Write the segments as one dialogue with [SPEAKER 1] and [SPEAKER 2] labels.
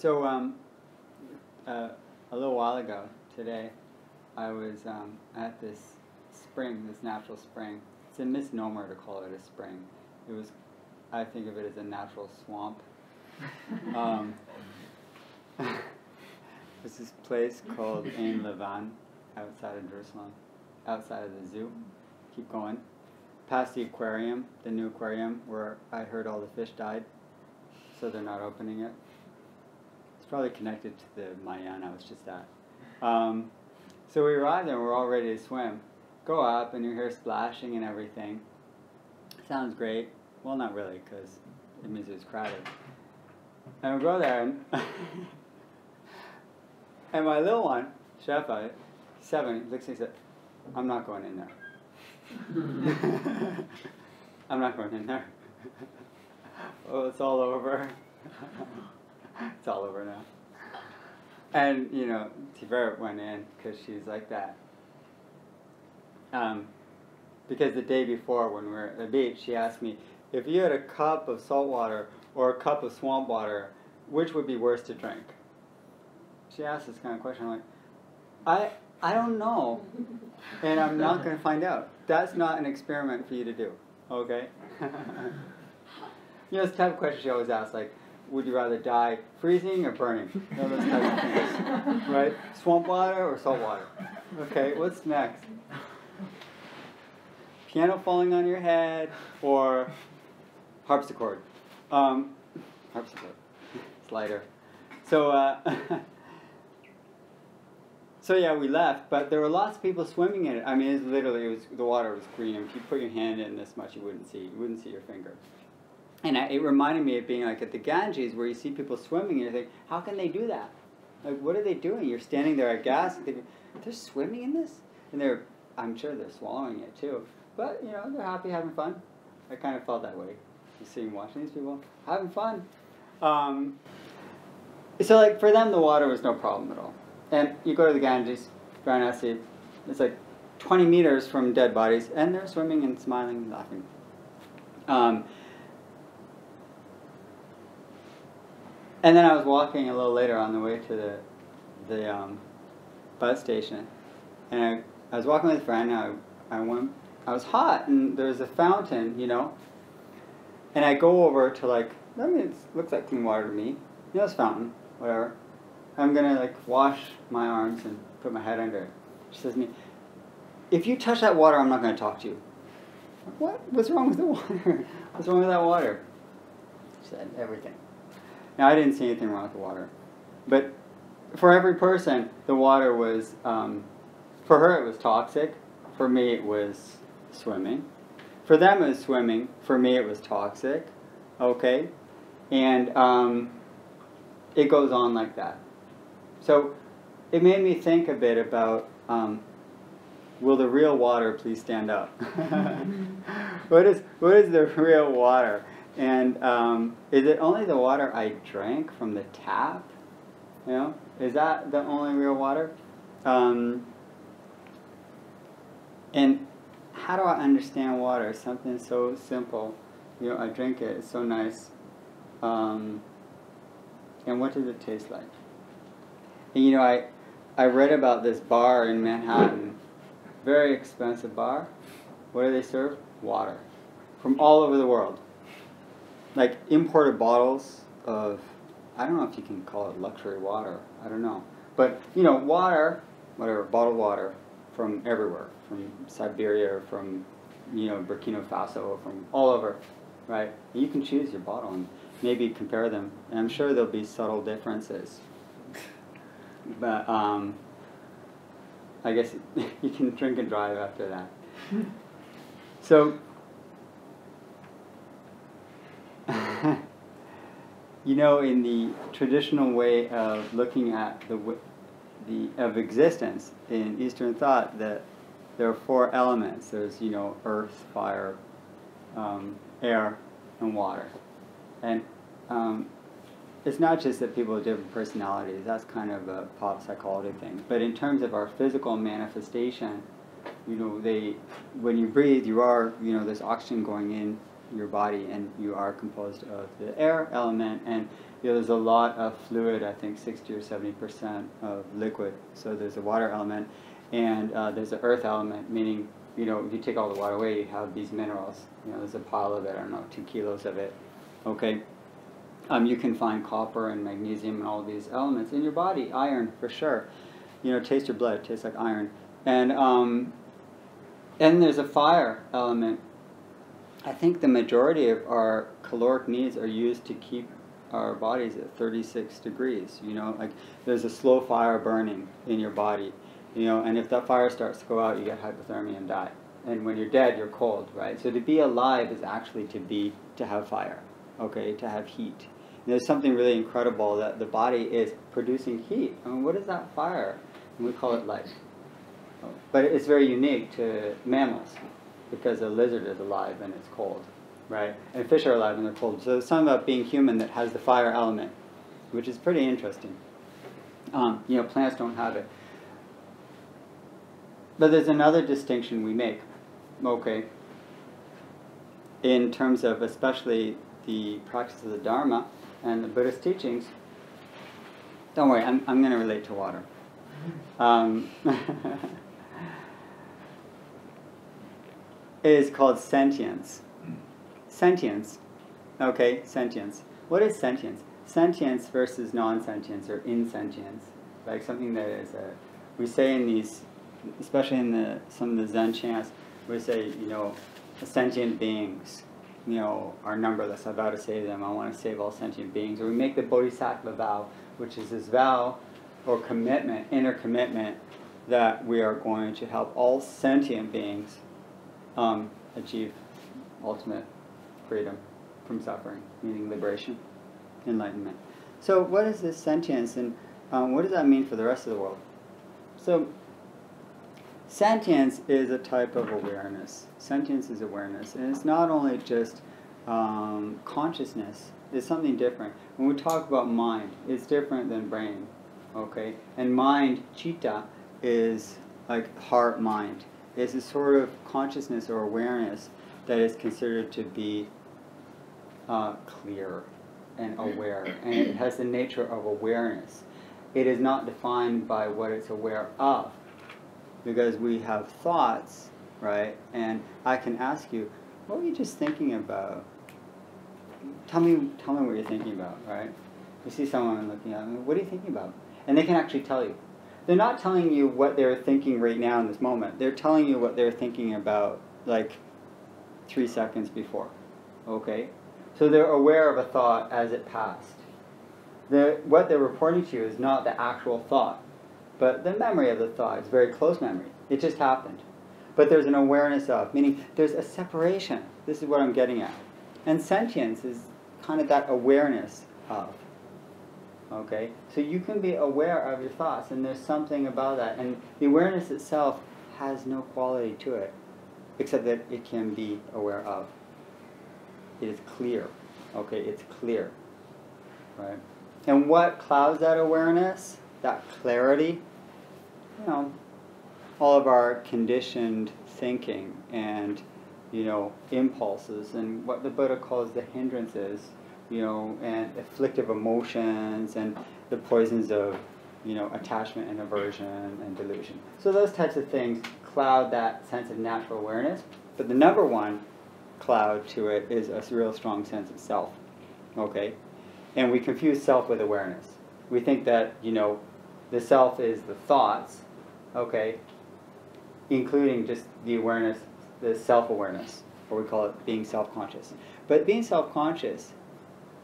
[SPEAKER 1] So a little while ago today, I was at this spring, this natural spring. It's a misnomer to call it a spring. It was, I think of it as a natural swamp. There's this place called Ein Levan, outside of Jerusalem, outside of the zoo. Keep going. Past the aquarium, the new aquarium, where I heard all the fish died, so they're not opening it. It's probably connected to the Mayan I was just at. So we arrived there and we're all ready to swim. Go up and you hear splashing and everything. Sounds great. Well, not really, because it means it was crowded. And we go there and, and my little one, Shefa, 7, looks and said, "I'm not going in there." I'm not going in there. Oh, it's all over. It's all over now. And, you know, Tiveret went in because she's like that. Because the day before when we were at the beach, she asked me, if you had a cup of salt water or a cup of swamp water, which would be worse to drink? She asked this kind of question. I'm like, I don't know, and I'm not going to find out. That's not an experiment for you to do, okay? You know, it's the type of question she always asks, like, would you rather die freezing or burning? You know, those types of things, right? Swamp water or salt water? Okay, what's next? Piano falling on your head or harpsichord? Harpsichord. It's lighter. So, so yeah, we left, but there were lots of people swimming in it. I mean, the water was green. If you put your hand in this much, you wouldn't see your finger. And it reminded me of being like at the Ganges, where you see people swimming, and you think, how can they do that? Like, what are they doing? You're standing there at gas, and thinking, they're swimming in this? And I'm sure they're swallowing it too. But, you know, they're happy, having fun. I kind of felt that way. You see, watching these people having fun. So, like, for them, the water was no problem at all. And you go to the Ganges, Varanasi, it's like 20 meters from dead bodies, and they're swimming and smiling and laughing. And then I was walking a little later on the way to the bus station, and I was walking with a friend, and I was hot, and there was a fountain, you know, and I go over to, like, I mean, it looks like clean water to me, you know, it's a fountain, whatever. I'm going to, like, wash my arms and put my head under it. She says to me, "If you touch that water, I'm not going to talk to you." I'm like, what? What's wrong with the water? What's wrong with that water? She said, everything. Now, I didn't see anything wrong with the water. But for every person, the water was, for her it was toxic. For me it was swimming. For them it was swimming. For me it was toxic. Okay? And it goes on like that. So it made me think a bit about, will the real water please stand up? What is the real water? And is it only the water I drank from the tap? You know, is that the only real water? And how do I understand water? Something so simple. You know, I drink it. It's so nice. And what does it taste like? And, you know, I read about this bar in Manhattan, very expensive bar. What do they serve? Water. From all over the world. Like imported bottles of, I don't know if you can call it luxury water, I don't know. But, you know, water, whatever, bottled water from everywhere, from Siberia, from, you know, Burkina Faso, from all over, right? And you can choose your bottle and maybe compare them. And I'm sure there'll be subtle differences. But I guess you can drink and drive after that. So, you know, in the traditional way of looking at of existence in Eastern thought, that there are 4 elements. There's, you know, earth, fire, air, and water. And it's not just that people have different personalities. That's kind of a pop psychology thing. But in terms of our physical manifestation, you know, when you breathe, you are, you know, there's oxygen going in your body, and you are composed of the air element, and there's a lot of fluid, I think 60 or 70% of liquid. So there's a water element, and there's an earth element, meaning, if you take all the water away, you have these minerals. There's a pile of it, I don't know, 2 kilos of it. Okay? You can find copper and magnesium and all these elements in your body, iron for sure. Taste your blood, it tastes like iron. And there's a fire element. I think the majority of our caloric needs are used to keep our bodies at 36 degrees. Like there's a slow fire burning in your body. And if that fire starts to go out, you get hypothermia and die. And when you're dead, you're cold, right? So to be alive is actually to have fire, okay, to have heat. And there's something really incredible that the body is producing heat. I mean, what is that fire? And we call it life. But it's very unique to mammals because a lizard is alive and it's cold, right? And fish are alive and they're cold. So there's something about being human that has the fire element, which is pretty interesting. Plants don't have it. But there's another distinction we make, okay, in terms of especially the practice of the Dharma and the Buddhist teachings. Don't worry, I'm going to relate to water. Is called sentience. Sentience, okay, sentience. What is sentience? Sentience versus non-sentience or insentience. Like something that is, we say in these, especially in some of the Zen chants, we say, sentient beings, are numberless. I vow to save them. I want to save all sentient beings. Or we make the Bodhisattva vow, which is this vow or commitment, inner commitment, that we are going to help all sentient beings achieve ultimate freedom from suffering, meaning liberation, enlightenment. So what is this sentience, and what does that mean for the rest of the world? So sentience is a type of awareness. Sentience is awareness, and it's not only just consciousness. It's something different. When we talk about mind, it's different than brain, okay? And mind, citta, is like heart, mind. It's a sort of consciousness or awareness that is considered to be clear and aware, and it has the nature of awareness. It is not defined by what it's aware of, because we have thoughts, right? And I can ask you, what were you just thinking about? Tell me what you're thinking about, right? You see someone looking at me, what are you thinking about? And they can actually tell you. They're not telling you what they're thinking right now in this moment. They're telling you what they're thinking about like 3 seconds before, okay? So they're aware of a thought as it passed. What they're reporting to you is not the actual thought, but the memory of the thought is very close memory. It just happened. But there's an awareness of, meaning there's a separation. This is what I'm getting at. And sentience is kind of that awareness of. Okay? So you can be aware of your thoughts, and there's something about that. And the awareness itself has no quality to it, except that it can be aware of. It is clear. Okay? It's clear. Right? And what clouds that awareness, that clarity? All of our conditioned thinking and, impulses, and what the Buddha calls the hindrances, and afflictive emotions, and the poisons of, attachment and aversion and delusion. So those types of things cloud that sense of natural awareness. But the number one cloud to it is a real strong sense of self. Okay? And we confuse self with awareness. We think that, the self is the thoughts, okay, including just the awareness, the self-awareness, or we call it being self-conscious. But being self-conscious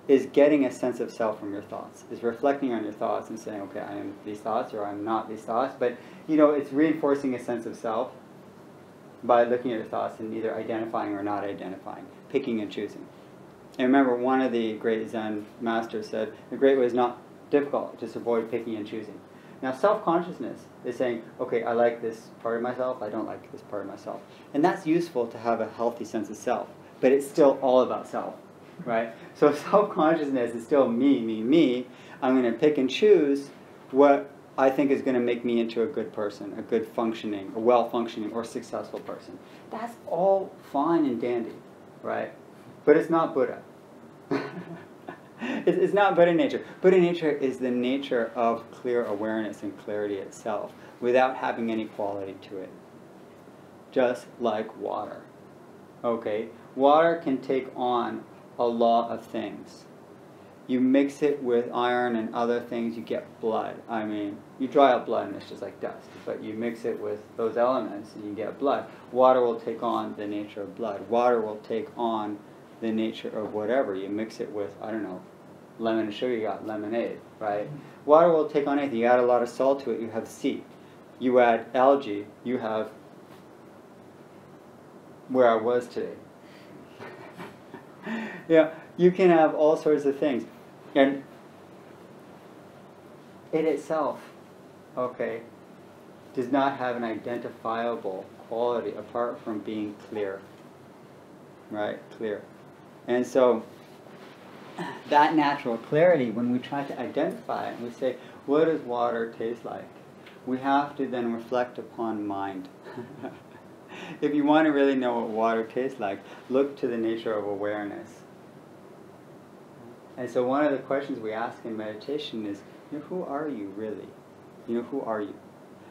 [SPEAKER 1] is getting a sense of self from your thoughts, is reflecting on your thoughts and saying, okay, I am these thoughts or I'm not these thoughts. But, it's reinforcing a sense of self by looking at your thoughts and either identifying or not identifying, picking and choosing. And remember, one of the great Zen masters said, the great way is not difficult, just avoid picking and choosing. Now, self-consciousness is saying, okay, I like this part of myself, I don't like this part of myself. And that's useful to have a healthy sense of self, but it's still all about self, right? So self-consciousness is still me, me, me. I'm going to pick and choose what I think is going to make me into a good person, a good functioning, a well-functioning or successful person. That's all fine and dandy, right? But it's not Buddha. It's not Buddha nature. Buddha nature is the nature of clear awareness and clarity itself, without having any quality to it. Just like water. Okay? Water can take on a lot of things. You mix it with iron and other things, you get blood. I mean, you dry up blood and it's just like dust. But you mix it with those elements and you get blood. Water will take on the nature of blood. Water will take on the nature of whatever. You mix it with, I don't know, lemon and sugar, you got lemonade, right? Water will take on anything. You add a lot of salt to it, you have sea. You add algae, you have where I was today. Yeah, you can have all sorts of things. And it itself, okay, does not have an identifiable quality apart from being clear. Right? Clear. And so, that natural clarity, when we try to identify it, we say, what does water taste like? We have to then reflect upon mind. If you want to really know what water tastes like, look to the nature of awareness. And so one of the questions we ask in meditation is, who are you really? Who are you?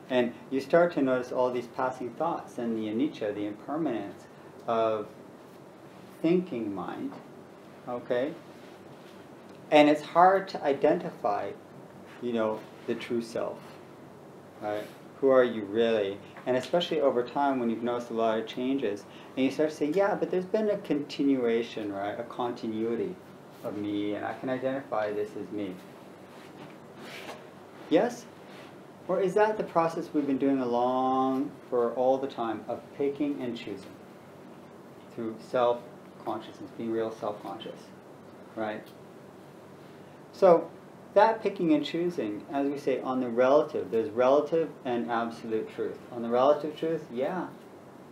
[SPEAKER 1] And you start to notice all these passing thoughts and the anicca, the impermanence of thinking mind, okay? And it's hard to identify, the true self, right? Who are you really? And especially over time when you've noticed a lot of changes, and you start to say, yeah, but there's been a continuation, right? A continuity of me, and I can identify this as me. Yes? Or is that the process we've been doing for all the time of picking and choosing through self-consciousness, being real self-conscious, right? So that picking and choosing, as we say, on the relative, there's relative and absolute truth. On the relative truth, yeah,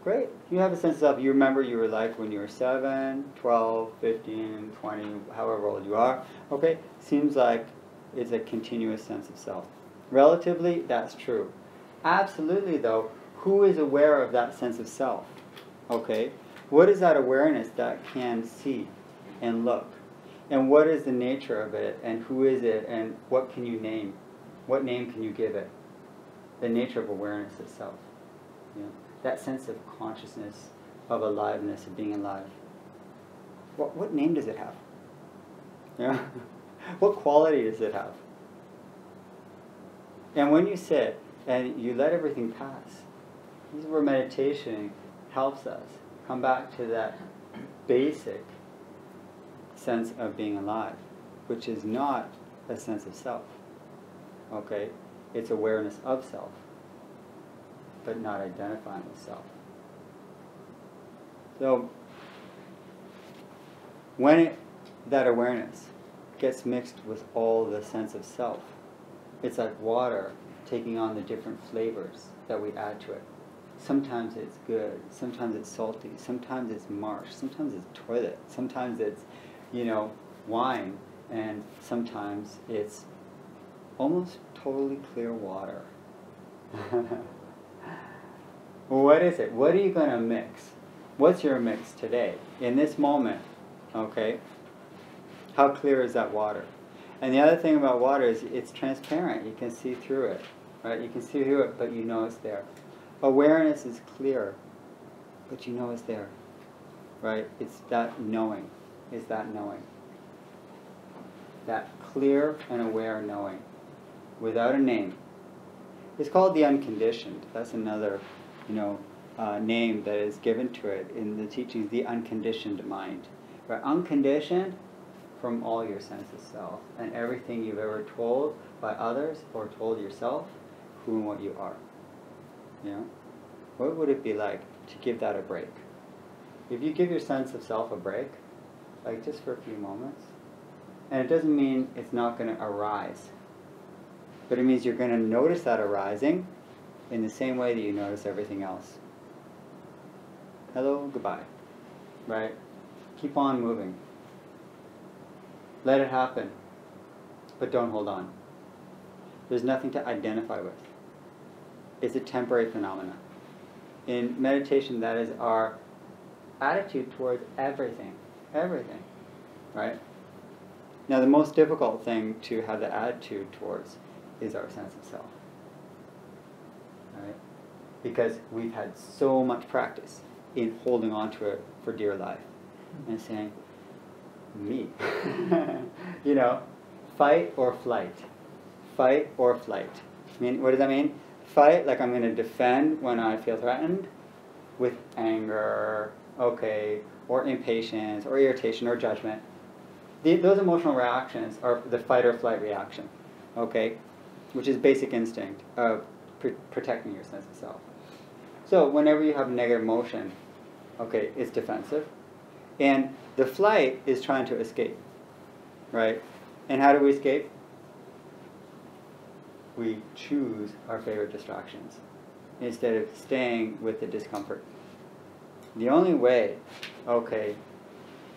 [SPEAKER 1] great. You have a sense of self. You remember you were like when you were 7, 12, 15, 20, however old you are. Okay, seems like it's a continuous sense of self. Relatively, that's true. Absolutely, though, who is aware of that sense of self? Okay, what is that awareness that can see and look? And what is the nature of it, and who is it, and what can you name? What name can you give it? The nature of awareness itself. That sense of consciousness, of aliveness, of being alive. What name does it have? What quality does it have? And when you sit and you let everything pass, this is where meditation helps us come back to that basic sense of being alive, which is not a sense of self. Okay? It's awareness of self, but not identifying with self. So, when that awareness gets mixed with all the sense of self, it's like water taking on the different flavors that we add to it. Sometimes it's good, sometimes it's salty, sometimes it's marsh, sometimes it's toilet, sometimes it's, wine, and sometimes it's almost totally clear water. What is it? What are you going to mix? What's your mix today, in this moment? Okay? How clear is that water? And the other thing about water is it's transparent. You can see through it, right? You can see through it, but you know it's there. Awareness is clear, but you know it's there, right? It's that knowing. It's that knowing. That clear and aware knowing, without a name. It's called the unconditioned. That's another, name that is given to it in the teachings, the unconditioned mind. Right? Unconditioned from all your sense of self and everything you've ever told by others or told yourself, who and what you are. What would it be like to give that a break? If you give your sense of self a break, like just for a few moments, and it doesn't mean it's not going to arise, but it means you're going to notice that arising in the same way that you notice everything else. Hello, goodbye. Right? Keep on moving. Let it happen, but don't hold on. There's nothing to identify with. It's a temporary phenomenon. In meditation, that is our attitude towards everything. Everything. Right? Now, the most difficult thing to have the attitude towards is our sense of self. Right? Because we've had so much practice in holding on to it for dear life and saying, me. You know, fight or flight. Fight or flight. I mean, what does that mean? Fight, like I'm going to defend when I feel threatened with anger, okay, or impatience, or irritation, or judgment. Those emotional reactions are the fight or flight reaction, okay, which is basic instinct of protecting your sense of self. So whenever you have negative emotion, okay, it's defensive. And the flight is trying to escape, right? And how do we escape? We choose our favorite distractions instead of staying with the discomfort. The only way, okay,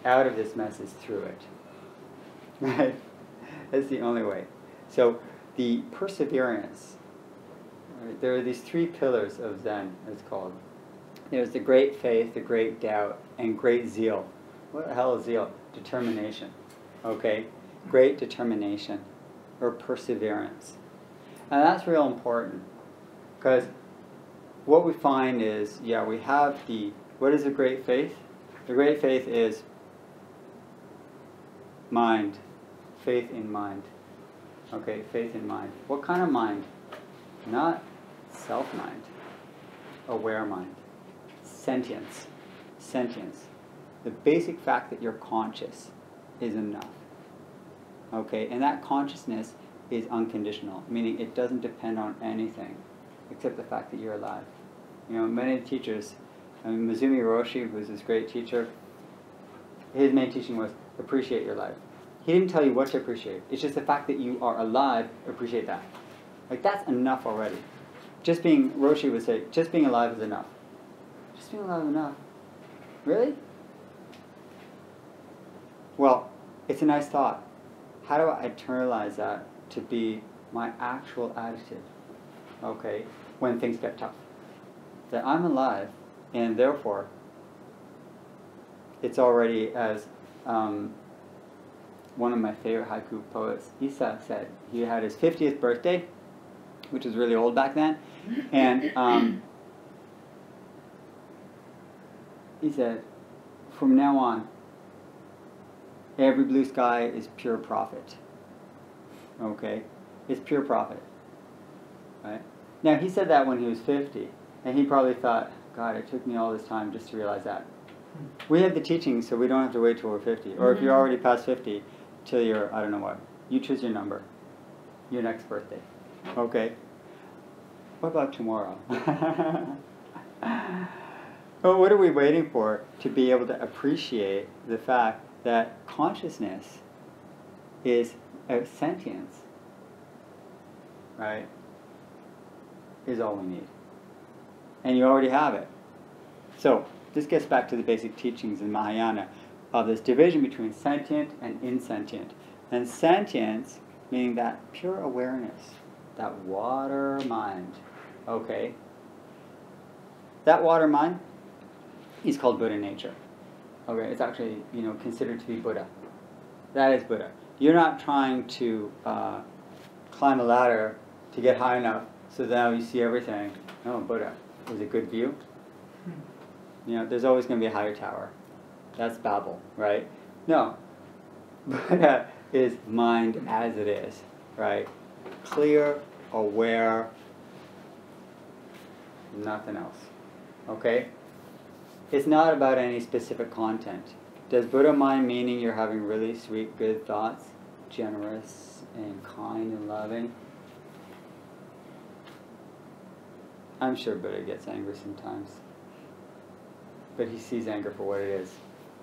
[SPEAKER 1] out of this mess is through it. Right? That's the only way. So the perseverance, right, there are these three pillars of Zen, it's called. There's the great faith, the great doubt, and great zeal. What the hell is zeal? Determination. Okay? Great determination, or perseverance. And that's real important, because what we find is, yeah, we have what is the great faith? The great faith is mind, faith in mind. Okay, faith in mind. What kind of mind? Not self-mind, aware mind. Sentience. Sentience. The basic fact that you're conscious is enough. Okay, and that consciousness is unconditional, meaning it doesn't depend on anything except the fact that you're alive. You know, many teachers, Mizumi Roshi, who's this great teacher, his main teaching was appreciate your life. He didn't tell you what to appreciate. It's just the fact that you are alive, appreciate that. Like, that's enough already. Roshi would say, just being alive is enough. Just being alive is enough. Really? Well, it's a nice thought. How do I internalize that to be my actual attitude, okay, when things get tough? That I'm alive, and therefore, it's already, as one of my favorite haiku poets, Isa, said, he had his 50th birthday, which was really old back then, and he said, from now on, every blue sky is pure profit. Okay? It's pure profit. Right? Now, he said that when he was 50, and he probably thought, God, it took me all this time just to realize that. We have the teachings, so we don't have to wait till we're 50. Or if you're already past 50, till you're, I don't know what. You choose your number. Your next birthday. Okay? What about tomorrow? Well, what are we waiting for to be able to appreciate the fact that consciousness is a sentience, right, is all we need. And you already have it. So, this gets back to the basic teachings in Mahayana of this division between sentient and insentient. And sentience, meaning that pure awareness, that water mind, okay? That water mind is called Buddha nature. Okay, it's actually, considered to be Buddha. That is Buddha. You're not trying to climb a ladder to get high enough so now you see everything. No, Buddha is a good view. There's always going to be a higher tower. That's Babel, right? No. Buddha is mind as it is, right? Clear, aware, nothing else. Okay? It's not about any specific content. Does Buddha mind meaning you're having really sweet, good thoughts? Generous and kind and loving? I'm sure Buddha gets angry sometimes. But he sees anger for what it is.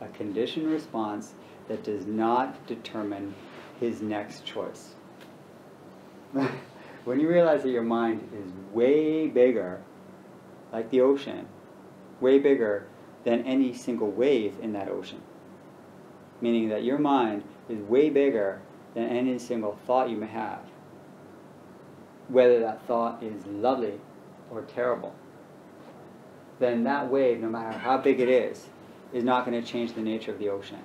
[SPEAKER 1] A conditioned response that does not determine his next choice. When you realize that your mind is way bigger, like the ocean, way bigger than any single wave in that ocean. Meaning that your mind is way bigger than any single thought you may have. Whether that thought is lovely or terrible. Then that wave, no matter how big it is not going to change the nature of the ocean.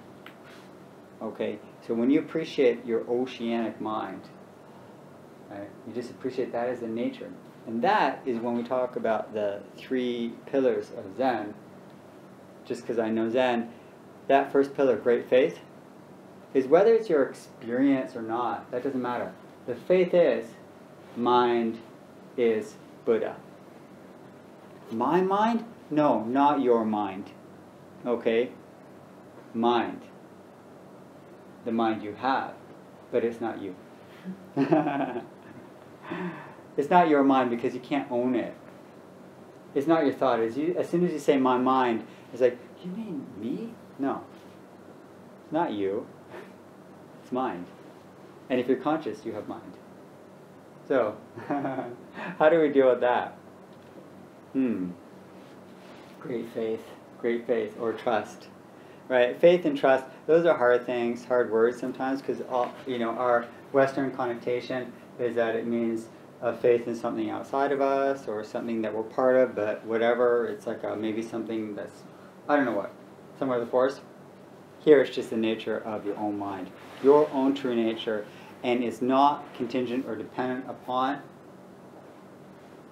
[SPEAKER 1] Okay? So when you appreciate your oceanic mind, right, you just appreciate that as the nature. And that is when we talk about the 3 pillars of Zen. Just because I know Zen, that first pillar, great faith, is whether it's your experience or not, that doesn't matter. The faith is, mind is Buddha. My mind? No, not your mind. Okay? Mind. The mind you have, but it's not you. It's not your mind because you can't own it. It's not your thought. As soon as you say my mind, it's like, you mean me? No. It's not you. It's mind. And if you're conscious, you have mind. So, how do we deal with that? Great faith, or trust. Right? Faith and trust, those are hard things, hard words sometimes, because our Western connotation is that it means faith in something outside of us, or something that we're part of, but whatever, it's like maybe something that's, I don't know what, somewhere in the forest. Here it's just the nature of your own mind, your own true nature, and it's not contingent or dependent upon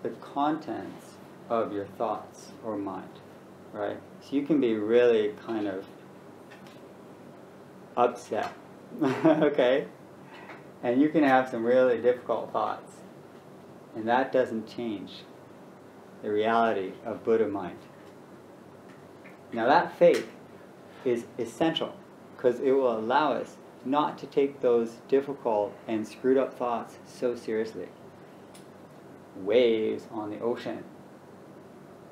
[SPEAKER 1] the contents of your thoughts or mind, right? So you can be really kind of upset, okay? And you can have some really difficult thoughts. And that doesn't change the reality of Buddha mind. Now that faith is essential because it will allow us not to take those difficult and screwed up thoughts so seriously. Waves on the ocean.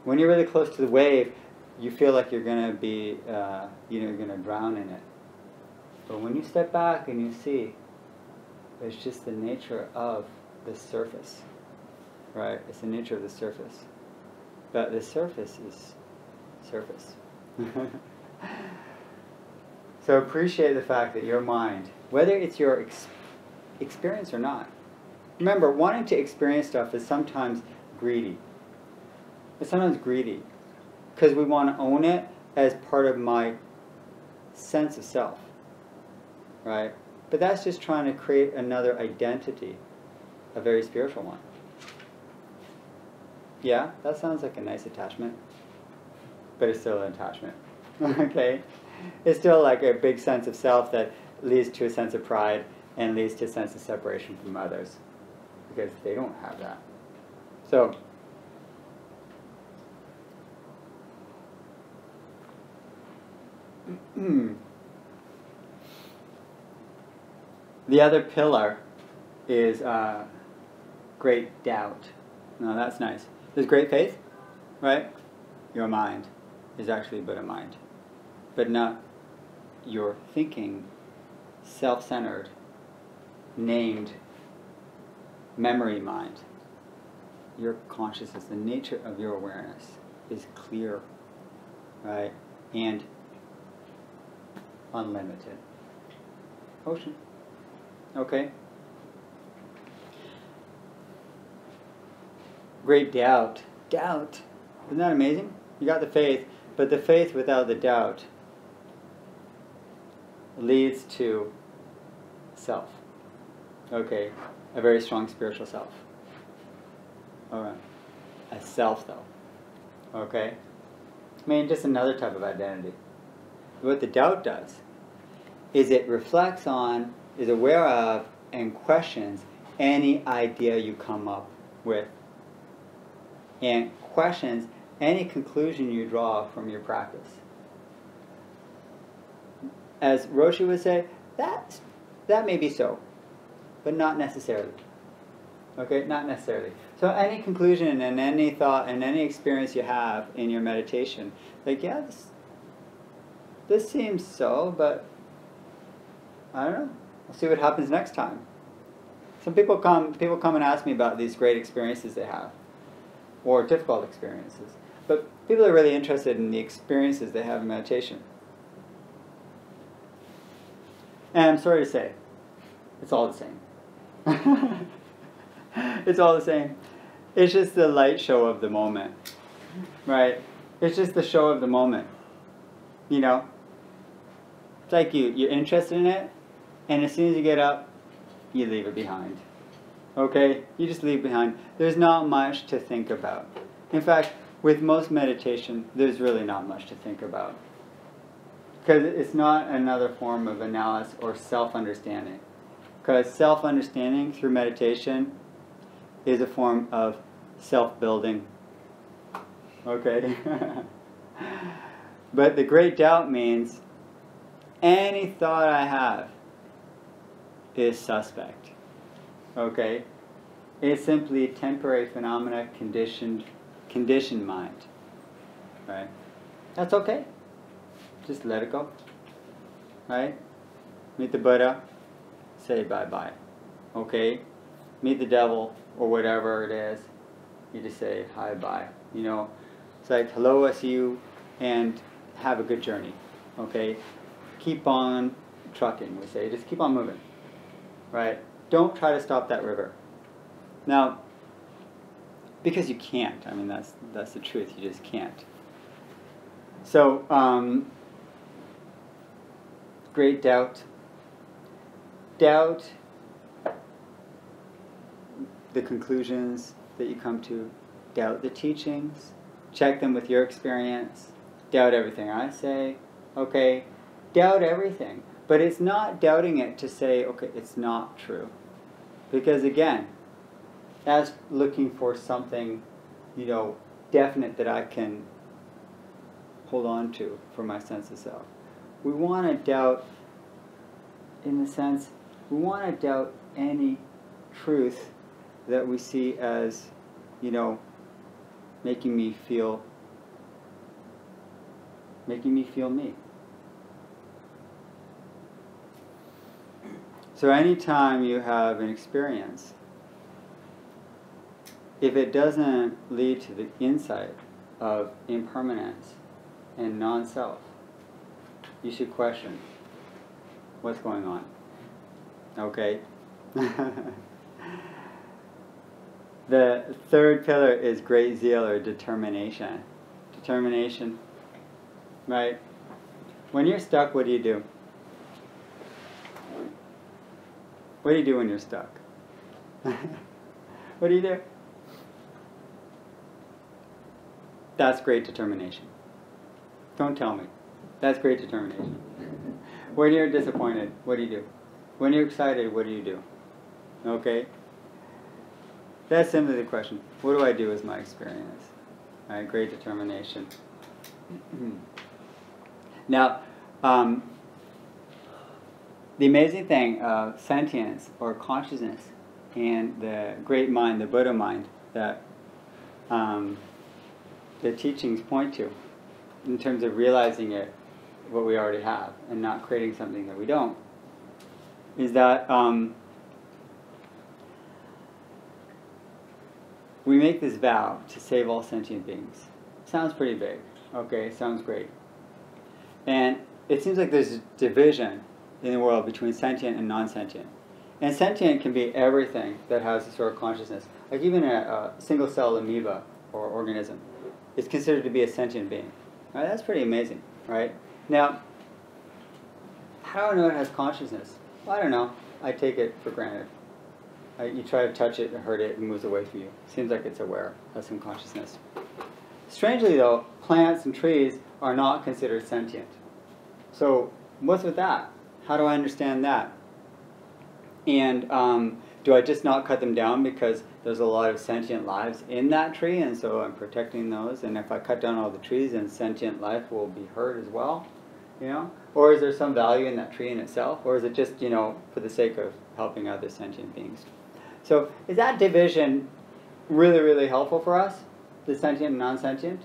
[SPEAKER 1] When you're really close to the wave, you feel like you're going to be, you're going to drown in it. But when you step back and you see, it's just the nature of the surface. Right? It's the nature of the surface. But the surface is surface. So appreciate the fact that your mind, whether it's your experience or not, remember, wanting to experience stuff is sometimes greedy. It's sometimes greedy. Because we want to own it as part of my sense of self. Right? But that's just trying to create another identity, a very spiritual one. Yeah, that sounds like a nice attachment, but it's still an attachment, okay? It's still like a big sense of self that leads to a sense of pride and leads to a sense of separation from others, because they don't have that. So, the other pillar is great doubt. Now that's nice. There's great faith, right? Your mind is actually Buddha mind, but not your thinking, self-centered, named memory mind. Your consciousness, the nature of your awareness is clear, right? And unlimited. Ocean. Okay? Great doubt. Doubt. Isn't that amazing? You got the faith, but the faith without the doubt leads to self. Okay? A very strong spiritual self. Alright. A self, though. Okay? I mean, just another type of identity. What the doubt does is it reflects on, is aware of, and questions any idea you come up with. And questions any conclusion you draw from your practice. As Roshi would say, that may be so, but not necessarily. Okay, not necessarily. So any conclusion and any thought and any experience you have in your meditation, like, yeah, this seems so, but I don't know. We'll see what happens next time. Some people come and ask me about these great experiences they have, or difficult experiences. But people are really interested in the experiences they have in meditation. And I'm sorry to say, it's all the same. It's all the same. It's just the light show of the moment. Right? It's just the show of the moment. You know? It's like you're interested in it, and as soon as you get up, you leave it behind. Okay? You just leave it behind. There's not much to think about. In fact, with most meditation, there's really not much to think about. Because it's not another form of analysis or self-understanding. Because self-understanding through meditation is a form of self-building. Okay? But the great doubt means any thought I have is suspect. Okay? It's simply temporary phenomena, conditioned mind. Right? That's okay. Just let it go. Right? Meet the Buddha, say bye-bye. Okay? Meet the devil, or whatever it is, you just say hi-bye. You know, it's like, hello, I see you, and have a good journey. Okay? Keep on trucking, we say. Just keep on moving. Right? Don't try to stop that river. Now, because you can't. I mean, that's the truth. You just can't. So, great doubt. Doubt the conclusions that you come to. Doubt the teachings. Check them with your experience. Doubt everything I say. Okay? Doubt everything. But it's not doubting it to say, okay, it's not true. Because again, that's looking for something, you know, definite that I can hold on to for my sense of self. We want to doubt, in the sense, we want to doubt any truth that we see as, you know, making me feel me. So anytime you have an experience, if it doesn't lead to the insight of impermanence and non-self, you should question what's going on. Okay? The third pillar is great zeal or determination. Determination, right? When you're stuck, what do you do? What do you do when you're stuck? What do you do? That's great determination. Don't tell me. That's great determination. When you're disappointed, what do you do? When you're excited, what do you do? Okay? That's simply the question. What do I do with my experience? All right, great determination. Now, the amazing thing of sentience or consciousness and the great mind, the Buddha mind, that the teachings point to in terms of realizing it, what we already have, and not creating something that we don't, is that we make this vow to save all sentient beings. Sounds pretty big. Okay, sounds great. And it seems like there's a division in the world between sentient and non-sentient. And sentient can be everything that has a sort of consciousness. Like even a single-cell amoeba or organism is considered to be a sentient being. Right? That's pretty amazing, right? Now, how do I know it has consciousness? Well, I don't know. I take it for granted. You try to touch it and hurt it, it moves away from you. Seems like it's aware, has some consciousness. Strangely though, plants and trees are not considered sentient. So what's with that? How do I understand that? And do I just not cut them down because there's a lot of sentient lives in that tree, and so I'm protecting those, and if I cut down all the trees, then sentient life will be hurt as well? You know? Or is there some value in that tree in itself? Or is it just, you know, for the sake of helping other sentient beings? So is that division really, really helpful for us? The sentient and non-sentient?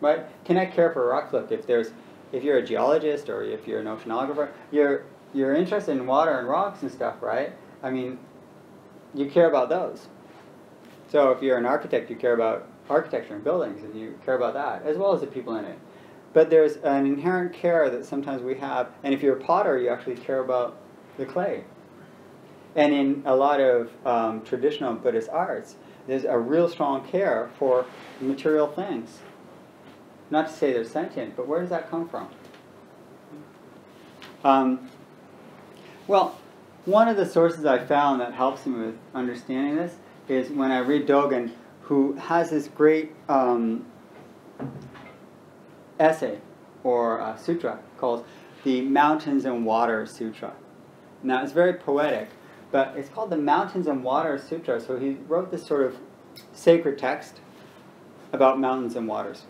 [SPEAKER 1] Right? Can I care for rocks? Look, if you're a geologist or if you're an oceanographer, you're interested in water and rocks and stuff, right? I mean, you care about those. So if you're an architect, you care about architecture and buildings, and you care about that, as well as the people in it. But there's an inherent care that sometimes we have, and if you're a potter, you actually care about the clay. And in a lot of traditional Buddhist arts, there's a real strong care for material things. Not to say they're sentient, but where does that come from? Well, one of the sources I found that helps me with understanding this is when I read Dogen, who has this great essay or sutra called the Mountains and Water Sutra. Now, it's very poetic, but it's called the Mountains and Water Sutra. So he wrote this sort of sacred text about mountains and waters.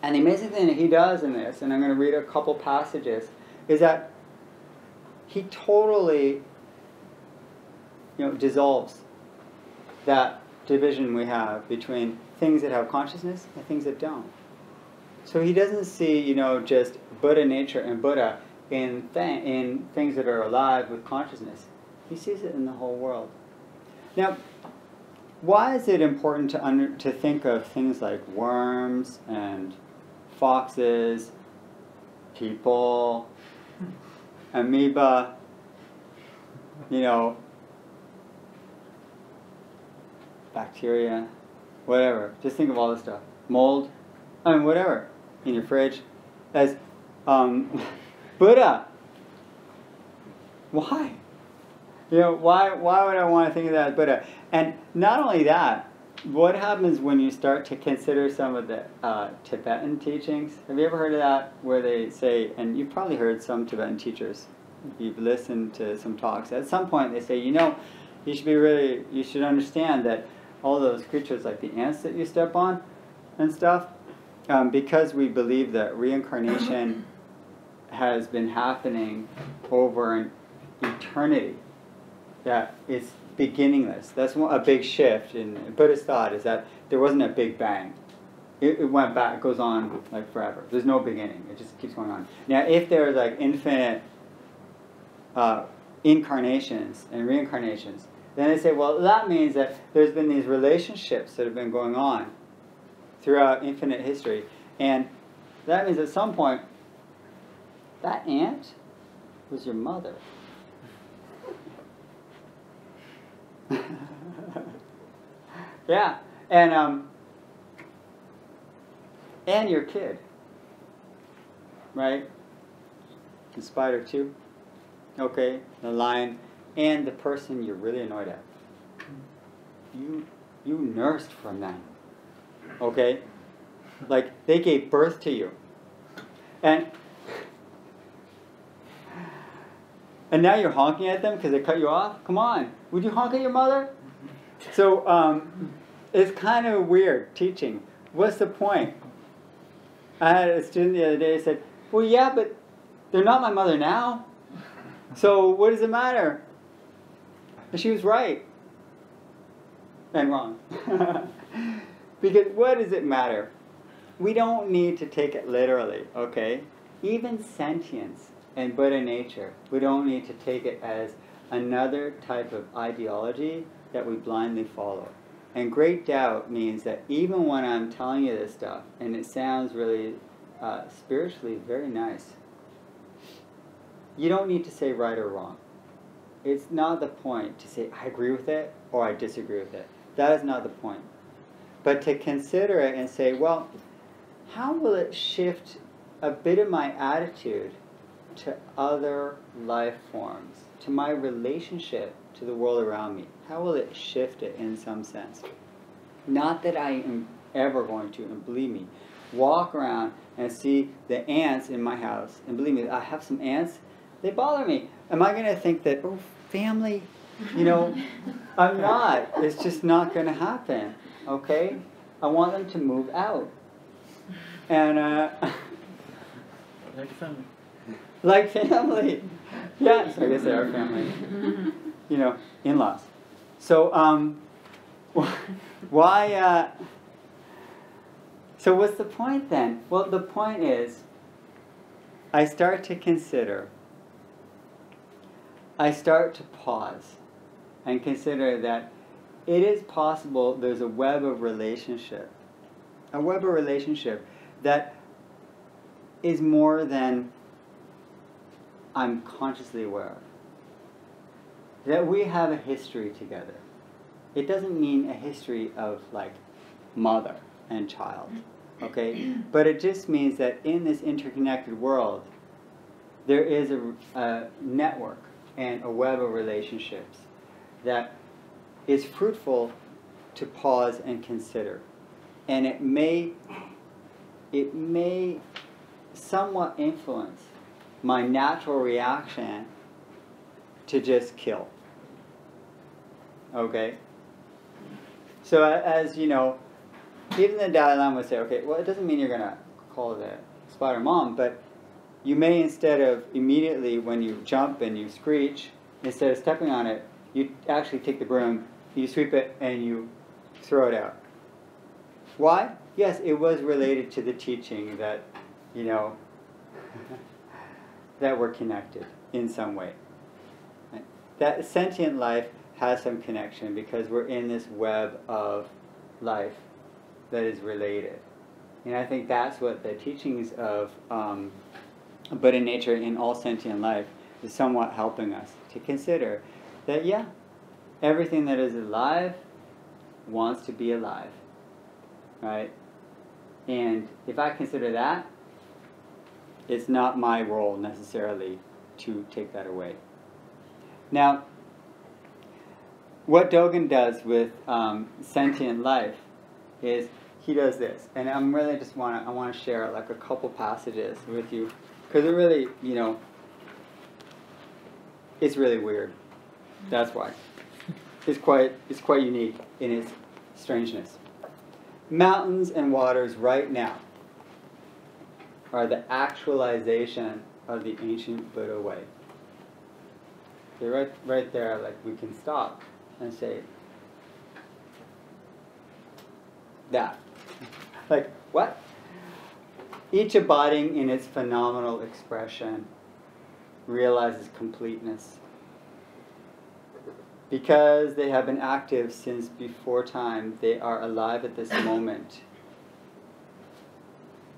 [SPEAKER 1] And the amazing thing that he does in this, and I'm going to read a couple passages, is that he totally, dissolves that division we have between things that have consciousness and things that don't. So he doesn't see, just Buddha nature and Buddha in things that are alive with consciousness. He sees it in the whole world. Now, why is it important to think of things like worms and foxes, people, amoeba, bacteria, whatever. Just think of all this stuff. Mold, whatever, in your fridge. As Buddha. Why? Why would I want to think of that as Buddha? And not only that, what happens when you start to consider some of the Tibetan teachings? Have you ever heard of that? Where they say, and you've probably heard some Tibetan teachers, you've listened to some talks, at some point they say, you should understand that all those creatures like the ants that you step on and stuff, because we believe that reincarnation has been happening over an eternity, that it's beginningless. That's a big shift in Buddhist thought, is that there wasn't a big bang. It went back, it goes on like forever. There's no beginning. It just keeps going on. Now, if there's like infinite incarnations and reincarnations, then they say, well, that means that there's been these relationships that have been going on throughout infinite history. And that means at some point, that ant was your mother. Yeah, and your kid, right? The spider too. Okay, the lion, and the person you're really annoyed at. You nursed from them. Okay, like they gave birth to you, and now you're honking at them because they cut you off. Come on, would you honk at your mother? So it's kind of weird teaching. What's the point? I had a student the other day who said, well, yeah, but they're not my mother now. So what does it matter? And she was right. And wrong. Because what does it matter? We don't need to take it literally, okay? Even sentience and Buddha nature, we don't need to take it as another type of ideology that we blindly follow. And great doubt means that even when I'm telling you this stuff, and it sounds really spiritually very nice, you don't need to say right or wrong. It's not the point to say, I agree with it, or I disagree with it. That is not the point. But to consider it and say, well, how will it shift a bit of my attitude to other life forms, to my relationship to the world around me? How will it shift it in some sense? Not that I am ever going to, and believe me, walk around and see the ants in my house, and believe me, I have some ants, they bother me. Am I going to think that, oh, family, I'm not. It's just not going to happen, okay? I want them to move out. And,
[SPEAKER 2] like family.
[SPEAKER 1] Like family. Yeah, so I guess they are family. In-laws. So, why, so what's the point then? Well, the point is, I start to consider, I start to pause and consider that it is possible there's a web of relationship. A web of relationship that is more than I'm consciously aware of. That we have a history together. It doesn't mean a history of like mother and child, okay? But it just means that in this interconnected world, there is a network and a web of relationships that is fruitful to pause and consider. And it may somewhat influence my natural reaction to just kill. Okay? So as you know, even the Dalai Lama would say, okay, well, it doesn't mean you're going to call the spider mom, but you may, instead of immediately when you jump and you screech, instead of stepping on it, you actually take the broom, you sweep it, and you throw it out. Why? Yes, it was related to the teaching that, you know, that we're connected in some way. Right? That sentient life has some connection because we're in this web of life that is related. And I think that's what the teachings of Buddha nature in all sentient life is somewhat helping us to consider that, yeah, everything that is alive wants to be alive, right? And if I consider that, it's not my role necessarily to take that away. Now, what Dogen does with sentient life is he does this, and I'm really just I want to share like a couple passages with you because it really, you know, it's really weird. That's why it's quite unique in its strangeness. Mountains and waters right now are the actualization of the ancient Buddha way. Okay, right there, like we can stop and say that. Like, what? Each abiding in its phenomenal expression realizes completeness. Because they have been active since before time, they are alive at this moment.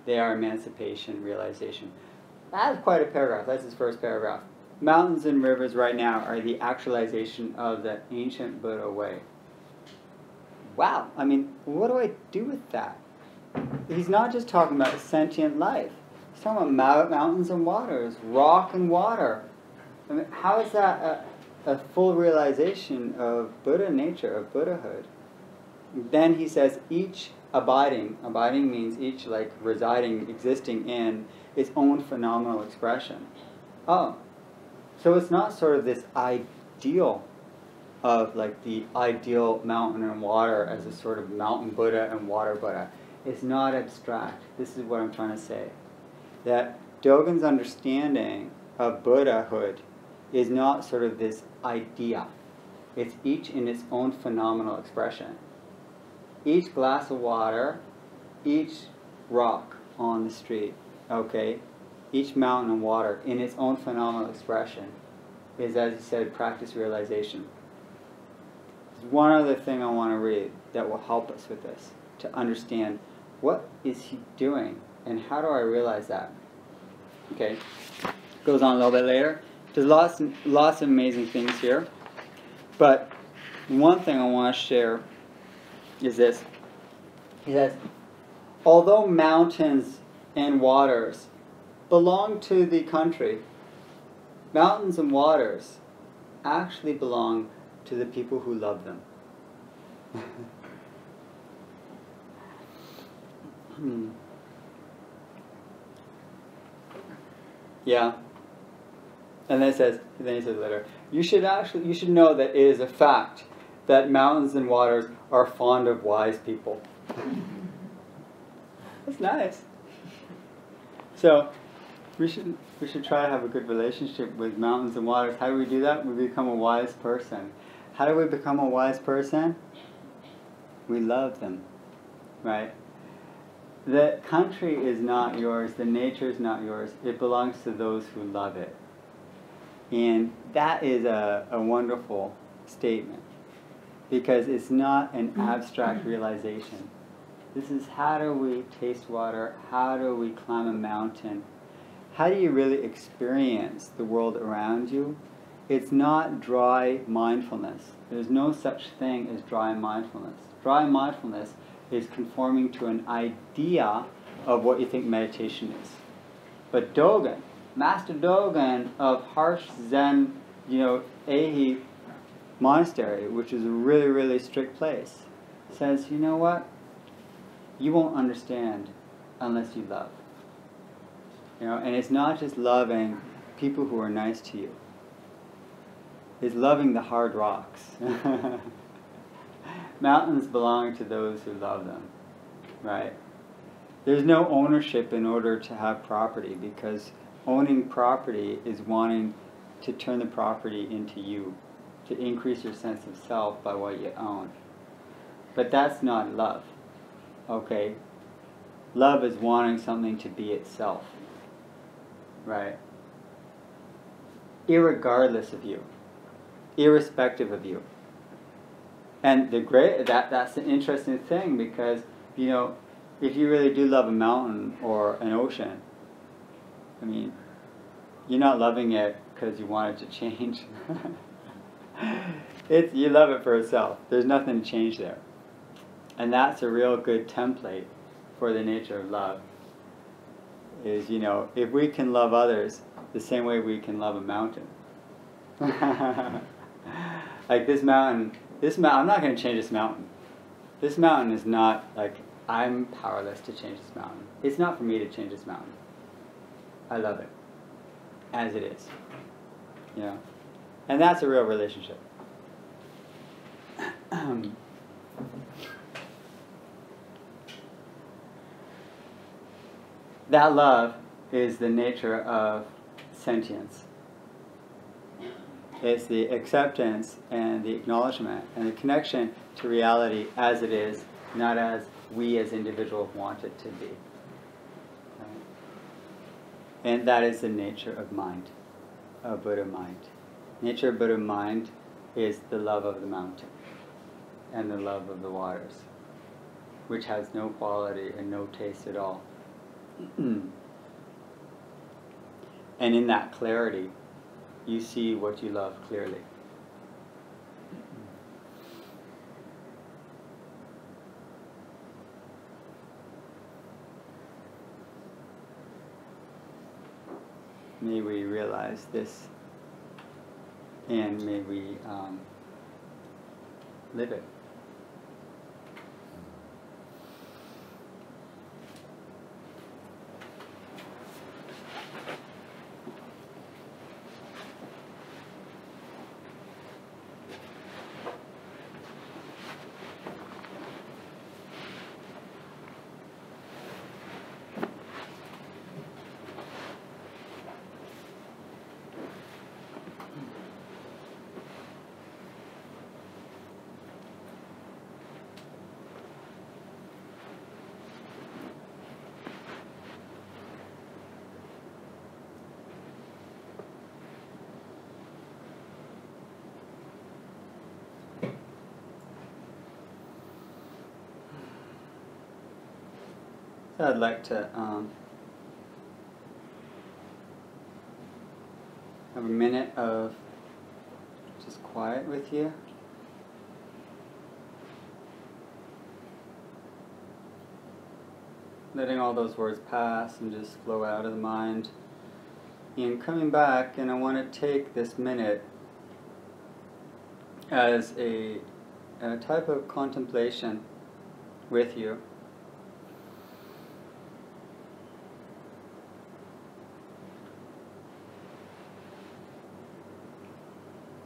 [SPEAKER 1] They are emancipation, realization. That's quite a paragraph. That's his first paragraph. Mountains and rivers right now are the actualization of the ancient Buddha way. Wow, I mean, what do I do with that? He's not just talking about sentient life. He's talking about mountains and waters, rock and water. I mean, how is that a full realization of Buddha nature, of Buddhahood? Then he says each abiding means each like residing, existing in its own phenomenal expression. Oh, so it's not sort of this ideal of like the ideal mountain and water as a sort of mountain Buddha and water Buddha. It's not abstract. This is what I'm trying to say. That Dogen's understanding of Buddhahood is not sort of this idea. It's each in its own phenomenal expression. Each glass of water, each rock on the street, okay, each mountain and water in its own phenomenal expression is, as he said, practice realization. There's one other thing I want to read that will help us with this, to understand what is he doing and how do I realize that. Okay, goes on a little bit later. There's lots of amazing things here, but one thing I want to share is this. He says, although mountains and waters belong to the country, mountains and waters actually belong to the people who love them. Yeah. And then he says later, you should know that it is a fact that mountains and waters are fond of wise people. That's nice. So we should try to have a good relationship with mountains and waters. How do we do that? We become a wise person. How do we become a wise person? We love them, right? The country is not yours. The nature is not yours. It belongs to those who love it. And that is a wonderful statement because it's not an abstract realization. This is how do we taste water? How do we climb a mountain? How do you really experience the world around you? It's not dry mindfulness. There's no such thing as dry mindfulness. Dry mindfulness is conforming to an idea of what you think meditation is. But Dogen, Master Dogen of harsh Zen Ahi Monastery, which is a really, really strict place, says, you know what? You won't understand unless you love. And it's not just loving people who are nice to you. It's loving the hard rocks. Mountains belong to those who love them, right? There's no ownership in order to have property, because owning property is wanting to turn the property into you, to increase your sense of self by what you own. But that's not love, okay? Love is wanting something to be itself, right? Irregardless of you, irrespective of you. And that's an interesting thing, because, if you really do love a mountain or an ocean, you're not loving it because you want it to change. You love it for itself. There's nothing to change there. And that's a real good template for the nature of love. Is, if we can love others the same way we can love a mountain. Like this mountain, I'm not going to change this mountain. This mountain is not like, I'm powerless to change this mountain. It's not for me to change this mountain. I love it as it is. And that's a real relationship. That love is the nature of sentience. It's the acceptance and the acknowledgement and the connection to reality as it is, not as we as individuals want it to be. Right? And that is the nature of mind, of Buddha mind. Nature of Buddha mind is the love of the mountain and the love of the waters, which has no quality and no taste at all. And in that clarity, you see what you love clearly. May we realize this, and may we live it. I'd like to have a minute of just quiet with you. Letting all those words pass and just flow out of the mind. And coming back, and I want to take this minute as a type of contemplation with you.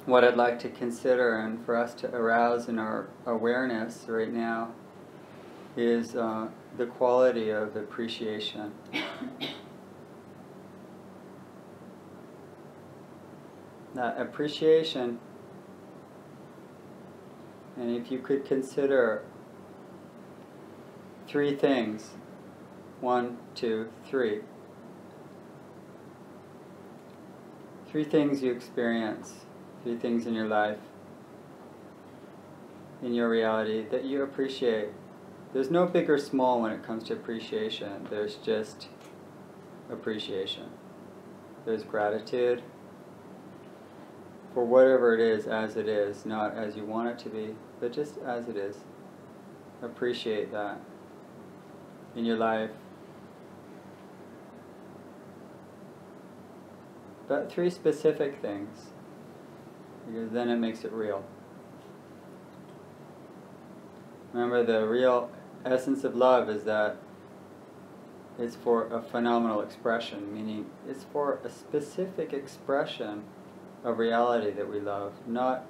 [SPEAKER 1] What I'd like to consider and for us to arouse in our awareness right now is the quality of appreciation. That appreciation, and if you could consider 3 things, 1, 2, 3. 3 things you experience. 3 things in your life, in your reality, that you appreciate. There's no big or small when it comes to appreciation. There's just appreciation. There's gratitude for whatever it is as it is, not as you want it to be, but just as it is. Appreciate that in your life. But 3 specific things. because then it makes it real. Remember, the real essence of love is that it's for a phenomenal expression, meaning it's for a specific expression of reality that we love, not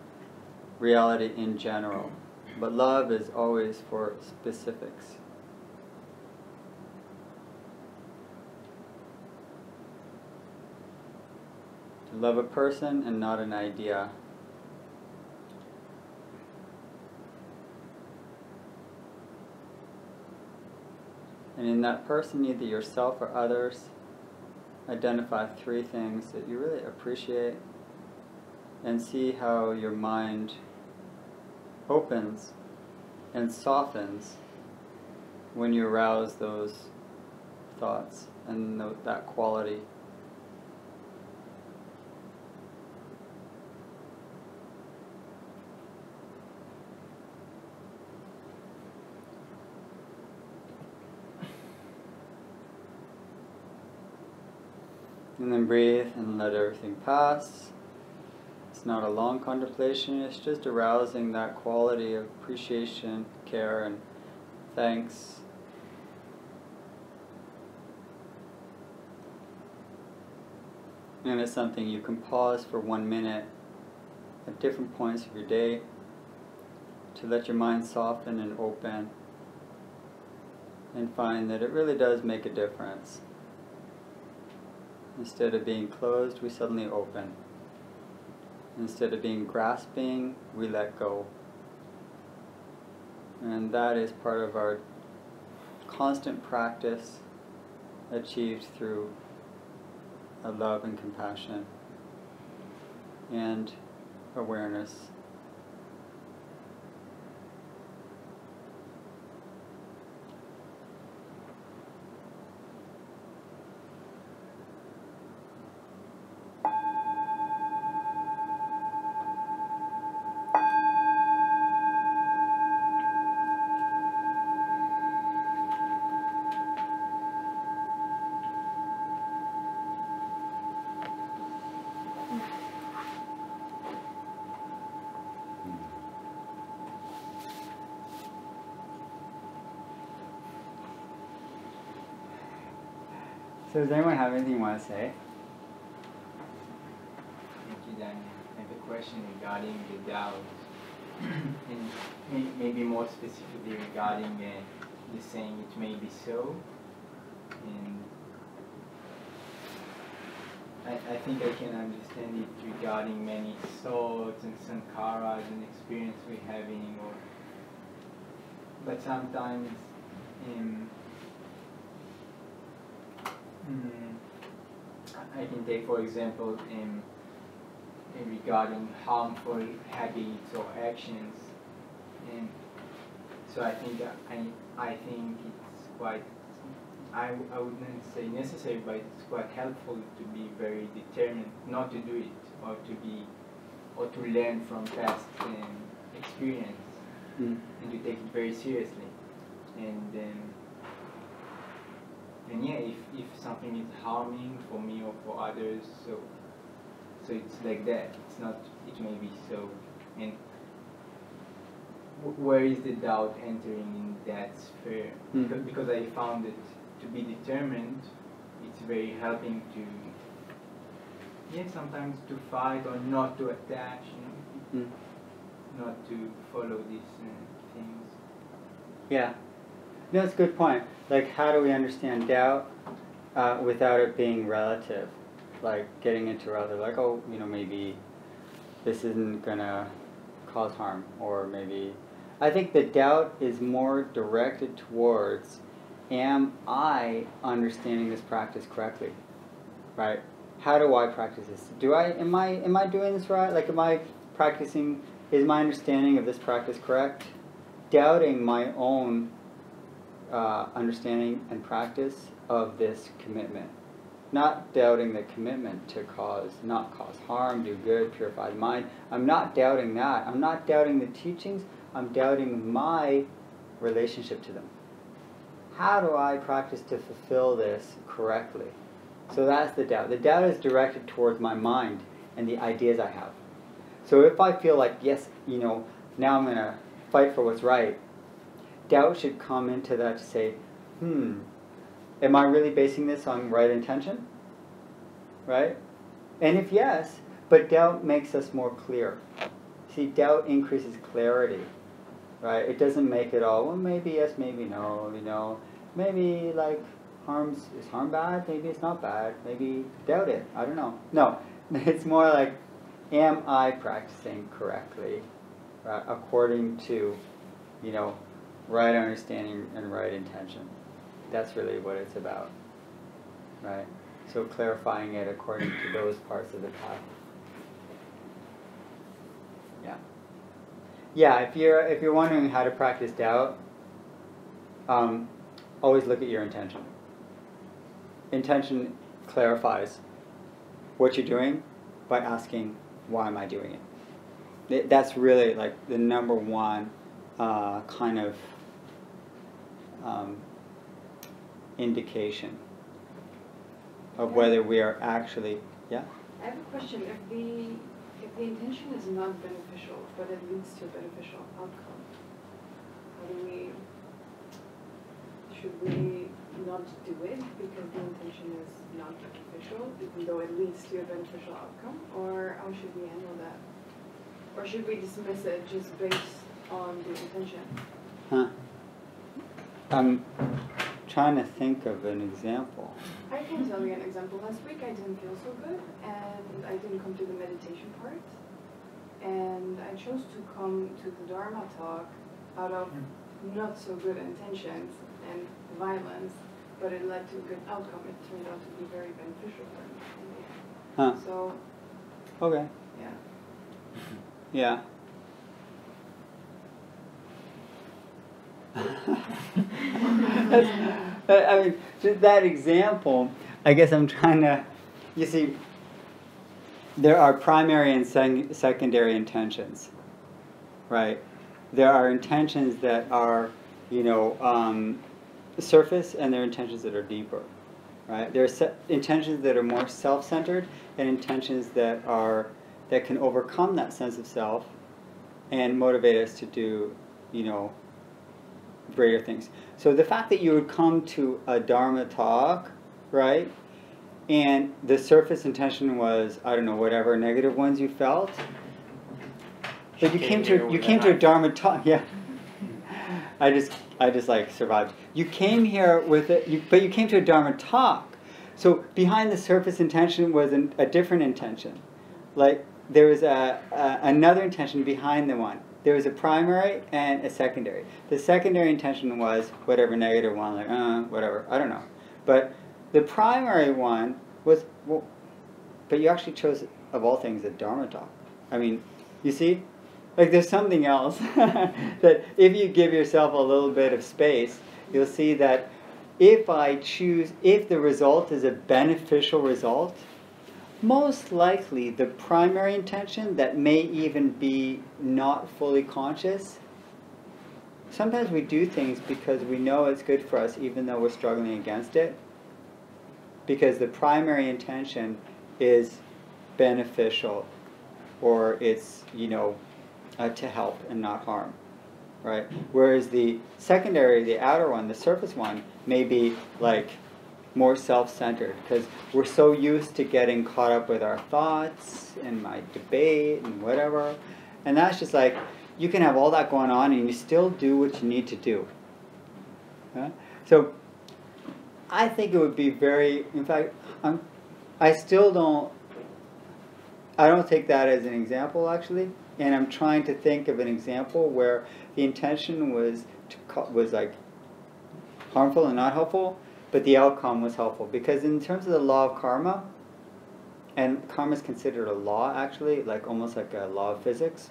[SPEAKER 1] reality in general. But love is always for specifics. To love a person and not an idea. And in that person, either yourself or others, identify 3 things that you really appreciate and see how your mind opens and softens when you arouse those thoughts and that quality. And then breathe and let everything pass. It's not a long contemplation, it's just arousing that quality of appreciation, care, and thanks. And it's something you can pause for 1 minute at different points of your day to let your mind soften and open and find that it really does make a difference. Instead of being closed, we suddenly open. Instead of being grasping, we let go. And that is part of our constant practice achieved through a love and compassion and awareness. So does anyone have anything you want to say?
[SPEAKER 2] Thank you, Daniel. I have a question regarding the doubt, and maybe more specifically regarding the saying "it may be so." And I think I can understand it regarding many thoughts and sankharas and experience we're having, but sometimes I can take, for example, regarding harmful habits or actions, and so I think it's quite, I wouldn't say necessary, but it's quite helpful to be very determined not to do it, or to learn from past experience, and to take it very seriously, and yeah, if something is harming for me or for others, so it's like that. It's not, it may be so. And where is the doubt entering in that sphere? Because I found it to be determined, it's very helping to, sometimes to fight or not to attach, not to follow these things.
[SPEAKER 1] Yeah. No, that's a good point. Like, how do we understand doubt without it being relative? Like, getting into rather like, oh, maybe this isn't going to cause harm, or maybe... I think the doubt is more directed towards, am I understanding this practice correctly? Right? How do I practice this? Am I doing this right? Like, am I practicing, is my understanding of this practice correct? Doubting my own understanding and practice of this commitment. Not doubting the commitment to not cause harm, do good, purify the mind. I'm not doubting that. I'm not doubting the teachings. I'm doubting my relationship to them. How do I practice to fulfill this correctly? So that's the doubt. The doubt is directed towards my mind and the ideas I have. So if I feel like, yes, now I'm going to fight for what's right, doubt should come into that to say, am I really basing this on right intention? Right? And if yes, but doubt makes us more clear. See, doubt increases clarity. Right? It doesn't make it all, well, maybe yes, maybe no, maybe like is harm bad? Maybe it's not bad. Maybe doubt it. I don't know. No, it's more like, am I practicing correctly, right, according to, right understanding and right intention. That's really what it's about, right? So clarifying it according to those parts of the path. Yeah. Yeah, if you're wondering how to practice doubt, always look at your intention. Intention clarifies what you're doing by asking, why am I doing it? That's really like the number one kind of indication of whether we are actually, yeah?
[SPEAKER 3] I have a question. If the intention is not beneficial, but it leads to a beneficial outcome, should we not do it because the intention is not beneficial, even though it leads to a beneficial outcome? Or how should we handle that? Or should we dismiss it just based on the intention?
[SPEAKER 1] I'm trying to think of an example.
[SPEAKER 3] I can tell you an example. Last week I didn't feel so good, and I didn't come to the meditation part. And I chose to come to the Dharma talk out of not so good intentions and violence, but it led to a good outcome. It turned out to be very beneficial for me. So,
[SPEAKER 1] okay.
[SPEAKER 3] Yeah.
[SPEAKER 1] I mean, just that example, I guess I'm trying to, you see, there are primary and secondary intentions, right? There are intentions that are, surface, and there are intentions that are deeper, right? There are intentions that are more self-centered, and intentions that can overcome that sense of self and motivate us to do, greater things. So the fact that you would come to a Dharma talk, right, and the surface intention was, I don't know, whatever negative ones you felt, but you came to a Dharma talk, yeah. I just like survived. You came here with it, but you came to a Dharma talk. So behind the surface intention was a different intention. Like there was another intention behind the one. There was a primary and a secondary. The secondary intention was whatever negative one, like whatever, I don't know. But the primary one was, well, but you actually chose, of all things, a Dharma talk. I mean, you see? Like there's something else that if you give yourself a little bit of space, you'll see that if the result is a beneficial result, most likely the primary intention that may even be not fully conscious, sometimes we do things because we know it's good for us even though we're struggling against it, because the primary intention is beneficial, or it's, to help and not harm, right? Whereas the secondary, the outer one, the surface one, may be like more self-centered, because we're so used to getting caught up with our thoughts and my debate and whatever, and that's just like, you can have all that going on and you still do what you need to do. So I think it would be in fact, I don't take that as an example actually, and I'm trying to think of an example where the intention was like harmful and not helpful, but the outcome was helpful. Because in terms of the law of karma, and karma is considered a law actually, like almost like a law of physics,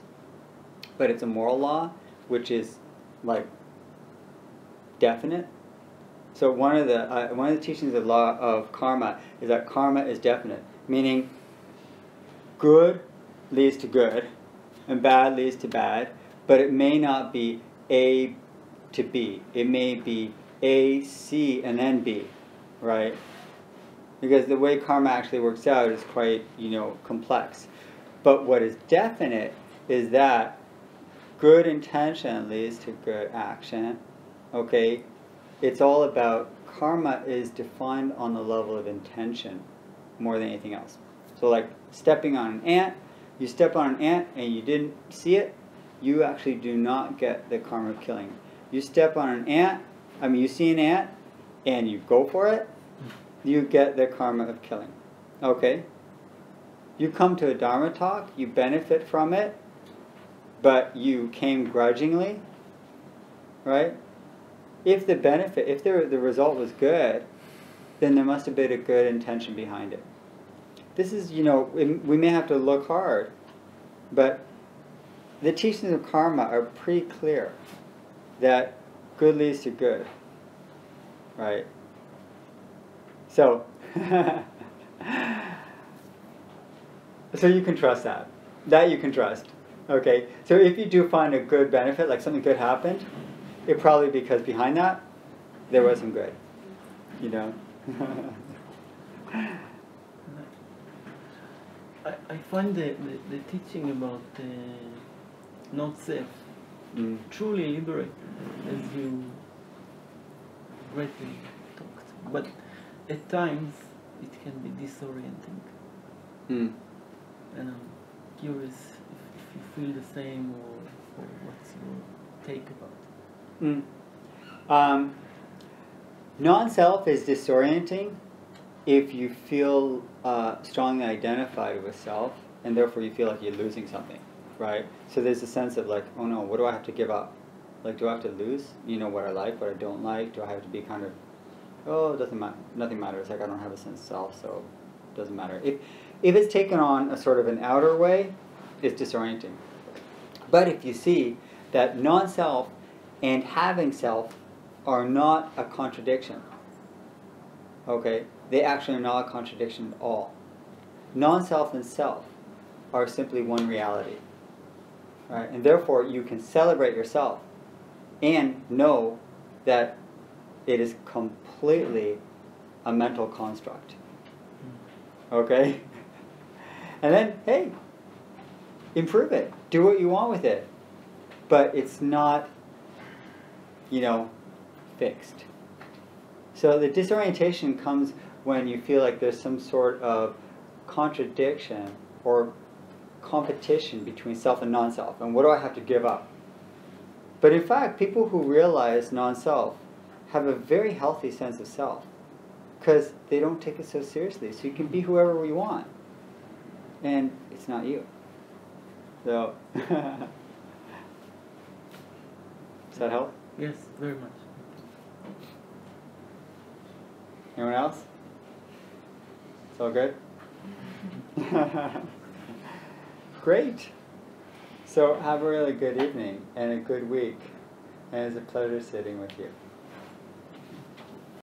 [SPEAKER 1] but it's a moral law, which is like definite. So one of the teachings of the law of karma is that karma is definite, meaning good leads to good, and bad leads to bad, but it may not be A to B. It may be A, C, and then B, right? Because the way karma actually works out is quite, complex. But what is definite is that good intention leads to good action. Okay? It's all about, karma is defined on the level of intention more than anything else. So like stepping on an ant, you step on an ant and you didn't see it, you actually do not get the karma of killing. You step on an ant, you see an ant and you go for it, you get the karma of killing. Okay? You come to a Dharma talk, you benefit from it, but you came grudgingly, right? If the result was good, then there must have been a good intention behind it. This is, we may have to look hard, but the teachings of karma are pretty clear that good leads to good, right? So, so you can trust that. That you can trust. Okay? So if you do find a good benefit, like something good happened, it probably because behind that, there was some good.
[SPEAKER 4] I find the teaching about not self truly liberating, as you greatly talked. But at times it can be disorienting. And I'm curious if you feel the same, or what's your take about it?
[SPEAKER 1] Non-self is disorienting if you feel strongly identified with self, and therefore you feel like you're losing something, right? So there's a sense of like, oh no, what do I have to give up? Like, do I have to lose? What I like, what I don't like? Do I have to be kind of, oh, it doesn't matter, nothing matters, like I don't have a sense of self, so it doesn't matter. If it's taken on a sort of an outer way, it's disorienting. But if you see that non-self and having self are not a contradiction, okay? They actually are not a contradiction at all. Non-self and self are simply one reality, right? And therefore you can celebrate yourself and know that it is completely a mental construct, okay? And then, hey, improve it. Do what you want with it. But it's not, fixed. So the disorientation comes when you feel like there's some sort of contradiction or competition between self and non-self. And what do I have to give up? But in fact, people who realize non-self have a very healthy sense of self because they don't take it so seriously. So you can be whoever you want. And it's not you. So, does that help?
[SPEAKER 4] Yes, very much.
[SPEAKER 1] Anyone else? It's all good? Great. So have a really good evening and a good week. And it's a pleasure sitting with you.